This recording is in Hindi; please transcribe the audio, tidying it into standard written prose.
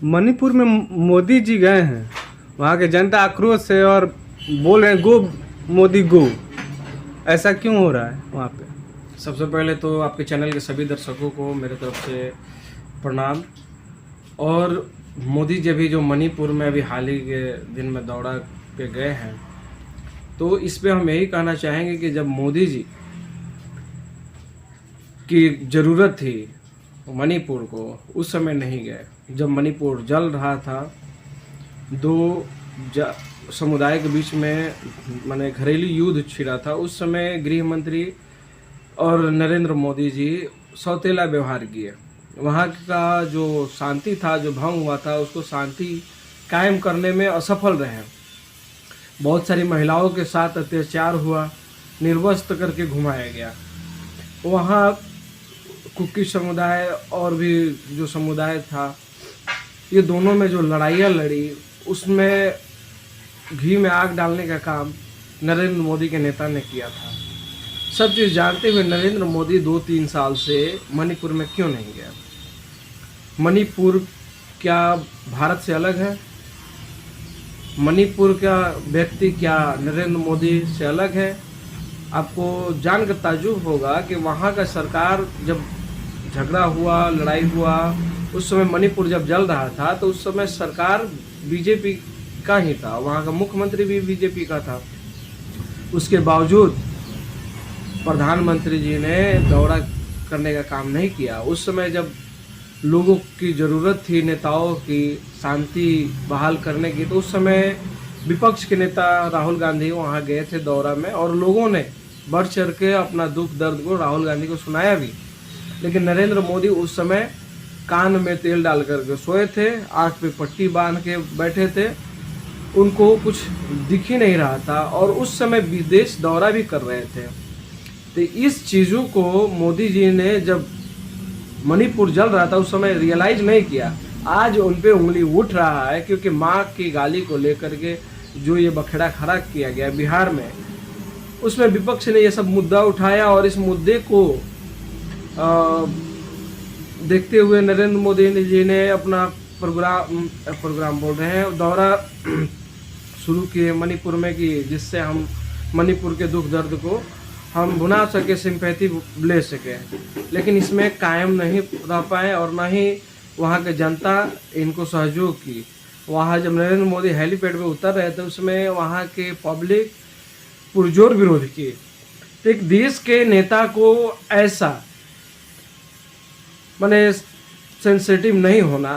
मणिपुर में मोदी जी गए हैं, वहाँ के जनता आक्रोश है और बोल रहे हैं गो मोदी गो। ऐसा क्यों हो रहा है वहाँ पे? सबसे पहले तो आपके चैनल के सभी दर्शकों को मेरे तरफ से प्रणाम। और मोदी जी अभी जो मणिपुर में अभी हाल ही के दिन में दौरा पे गए हैं, तो इस पे हम यही कहना चाहेंगे कि जब मोदी जी की ज़रूरत थी मणिपुर को, उस समय नहीं गए। जब मणिपुर जल रहा था, दो समुदाय के बीच में माने घरेलू युद्ध छिड़ा था, उस समय गृह मंत्री और नरेंद्र मोदी जी सौतेला व्यवहार किए। वहाँ का जो शांति था, जो भंग हुआ था, उसको शांति कायम करने में असफल रहे। बहुत सारी महिलाओं के साथ अत्याचार हुआ, निर्वस्त्र करके घुमाया गया। वहाँ कुकी समुदाय और भी जो समुदाय था, ये दोनों में जो लड़ाइयाँ लड़ी, उसमें घी में आग डालने का काम नरेंद्र मोदी के नेता ने किया था। सब चीज़ जानते हुए नरेंद्र मोदी 2-3 साल से मणिपुर में क्यों नहीं गया? मणिपुर क्या भारत से अलग है? मणिपुर का व्यक्ति क्या नरेंद्र मोदी से अलग है? आपको जानकर ताज्जुब होगा कि वहाँ का सरकार जब झगड़ा हुआ, लड़ाई हुआ, उस समय मणिपुर जब जल रहा था, तो उस समय सरकार बीजेपी का ही था, वहाँ का मुख्यमंत्री भी बीजेपी का था। उसके बावजूद प्रधानमंत्री जी ने दौरा करने का काम नहीं किया। उस समय जब लोगों की ज़रूरत थी नेताओं की शांति बहाल करने की, तो उस समय विपक्ष के नेता राहुल गांधी वहाँ गए थे दौरा में, और लोगों ने बढ़ चढ़ के अपना दुख दर्द को राहुल गांधी को सुनाया भी। लेकिन नरेंद्र मोदी उस समय कान में तेल डाल करके सोए थे, आँख पे पट्टी बांध के बैठे थे, उनको कुछ दिख ही नहीं रहा था, और उस समय विदेश दौरा भी कर रहे थे। तो इस चीज़ों को मोदी जी ने जब मणिपुर जल रहा था उस समय रियलाइज नहीं किया। आज उन पे उंगली उठ रहा है, क्योंकि माँ की गाली को लेकर के जो ये बखेड़ा खड़ा किया गया बिहार में, उसमें विपक्ष ने ये सब मुद्दा उठाया, और इस मुद्दे को देखते हुए नरेंद्र मोदी जी ने अपना प्रोग्राम बोल रहे हैं, दौरा शुरू किए मणिपुर में, कि जिससे हम मणिपुर के दुख दर्द को हम भुना सके, सिंपैथी ले सके। लेकिन इसमें कायम नहीं रह पाए, और ना ही वहाँ के जनता इनको सहयोग की। वहाँ जब नरेंद्र मोदी हेलीपैड पे उतर रहे थे, उसमें वहाँ के पब्लिक पुरजोर विरोध किए। तो एक देश के नेता को ऐसा माने सेंसिटिव नहीं होना